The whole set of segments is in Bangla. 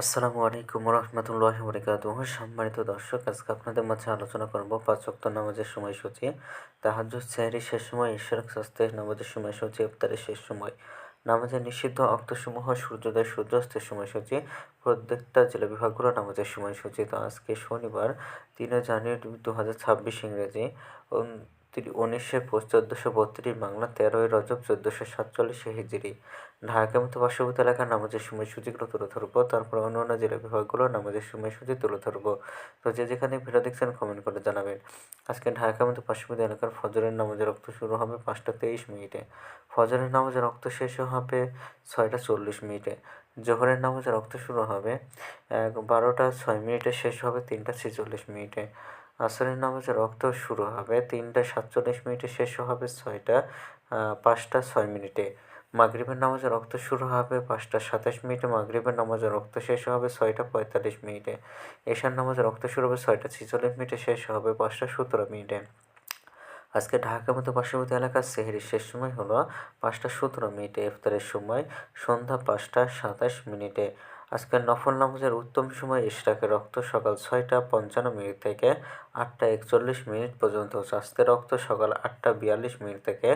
আসসালামু আলাইকুম রহমতুল্লাহি বরকাতুহ। সম্মানিত দর্শক, আজকে আপনাদের মাঝে আলোচনা করব ৫ ওয়াক্ত নামাজের সময়সূচি, তাহাজ্জুদ, সেহরির শেষ সময়, ইশরাক, সাজদাহ নামাজের সময়সূচি, ইফতারের শেষ সময়, নামাজের নিষিদ্ধ অক্তসমূহ, সূর্যোদয় সূর্যাস্তের সময়সূচি, প্রত্যেকটা জেলা বিভাগগুলো নামাজের সময়সূচি। তো আজকে শনিবার ৩ জানুয়ারি ২০২৬ ইংরেজি, ১৯শে পৌষ ১৪৩২ বাংলা, ১৩ই রজব ১৪৪৭ হিজরি। ঢাকা মতো পার্শ্ববর্তী এলাকার নামাজের সময়সূচিগুলো তুলে ধরবো, তারপর অন্য জেলা বিভাগগুলো নামাজের সময়সূচি তুলে ধরবো। তো যে যেখানে ভিডিও দেখছেন কমেন্ট করে জানাবেন। আজকে ঢাকা মতো পার্শ্ববর্তী এলাকার ফজরের নামাজের রক্ত শুরু হবে ৫টা ২৩ মিনিটে, ফজরের নামাজের রক্ত শেষ হবে ৬টা ৪০ মিনিটে, জোহরের নামাজের রক্ত শুরু হবে ১২টা ৬ মিনিটে, শেষ হবে ৩টা ৪৬ মিনিটে, আসরের নামাজের রক্ত শুরু হবে ৩টা ৪৭ মিনিটে, শেষ হবে ৫টা ৬ মিনিটে, মাগরিবের নামাজের রক্ত শুরু হবে ৫টা ২৭ মিনিটে, মাগরিবের নামাজের রক্ত শেষ হবে ৬টা ৪৫ মিনিটে, এশার নামাজের রক্ত শুরু হবে ৬টা ৪৬ মিনিটে, শেষ হবে ৫টা ১৭ মিনিটে। আজকে ঢাকা মতো পার্শ্ববর্তী এলাকার সেহরির শেষ সময় হলো ৫টা ১৭ মিনিটে, ইফতারের সময় সন্ধ্যা ৫টা ২৭ মিনিটে। আজকের নফল নামাজের উত্তম সময় ইশরাকের রক্ত সকাল ৬টা ৫৫ মিনিট থেকে ৮টা ৪১ মিনিট পর্যন্ত, চাঁদের রক্ত সকাল ৮টা ৪২ মিনিট থেকে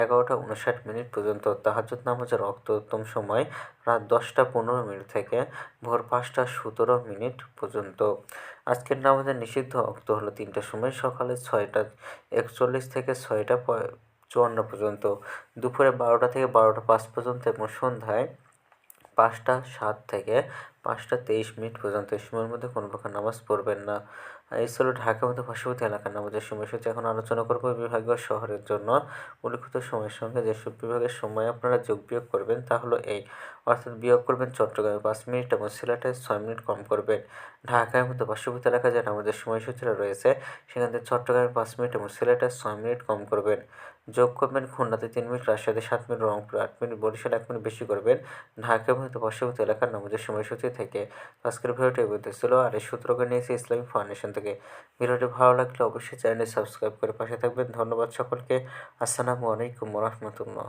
১১টা ৫৯ মিনিট পর্যন্ত, তাহাজ্জুদ নামাজের রক্ত উত্তম সময় রাত ১০টা ১৫ মিনিট থেকে ভোর ৫টা ১৭ মিনিট পর্যন্ত। আজকের নামাজের নিষিদ্ধ রক্ত হলো ৩টার সময়, সকালে ৬টা ৪১ থেকে ৬টা ৫৪ পর্যন্ত, দুপুরে ১২টা থেকে ১২টা ৫ পর্যন্ত এবং সন্ধ্যায় ৫টা ৭ থেকে ৫টা ২৩ মিনিট পর্যন্ত। এই সময়ের মধ্যে কোনো প্রকার নামাজ পড়বেন না। এই ছিল ঢাকা মতো পার্শ্ববর্তী এলাকার নামাজের সময়সূচি। এখন আলোচনা করব বিভাগীয় শহরের জন্য উল্লিখিত সময়ের সঙ্গে যেসব বিভাগের সময় আপনারা যোগ বিয়োগ করবেন তা হলো এই, অর্থাৎ বিয়োগ করবেন চট্টগ্রামে ৫ মিনিট এবং সিলেটে ৬ মিনিট কম করবেন। ঢাকার মতো পার্শ্ববর্তী এলাকায় যে নামাজের সময়সূচিটা রয়েছে সেখান থেকে চট্টগ্রামে ৫ মিনিট এবং সিলেটে ৬ মিনিট কম করবেন। যোগ করবেন খুলনাতে ৩ মিনিট, রাজশাহীতে ৭ মিনিট, রংপুরে ৮ মিনিট, বরিশালে ১ মিনিট বেশি করবেন ঢাকা মতো পার্শ্ববর্তী এলাকার নামাজের সময়সূচি থেকে। আজকের ভিডিওটি এই পর্যন্ত ছিল, আর এই সূত্রকে নিয়েছি ইসলামিক ফাউন্ডেশন থেকে। ভিডিওটি ভালো লাগলে অবশ্যই চ্যানেলটি সাবস্ক্রাইব করে পাশে থাকবেন। ধন্যবাদ সকলকে। আসসালামু আলাইকুম রহমতুল্লাহ।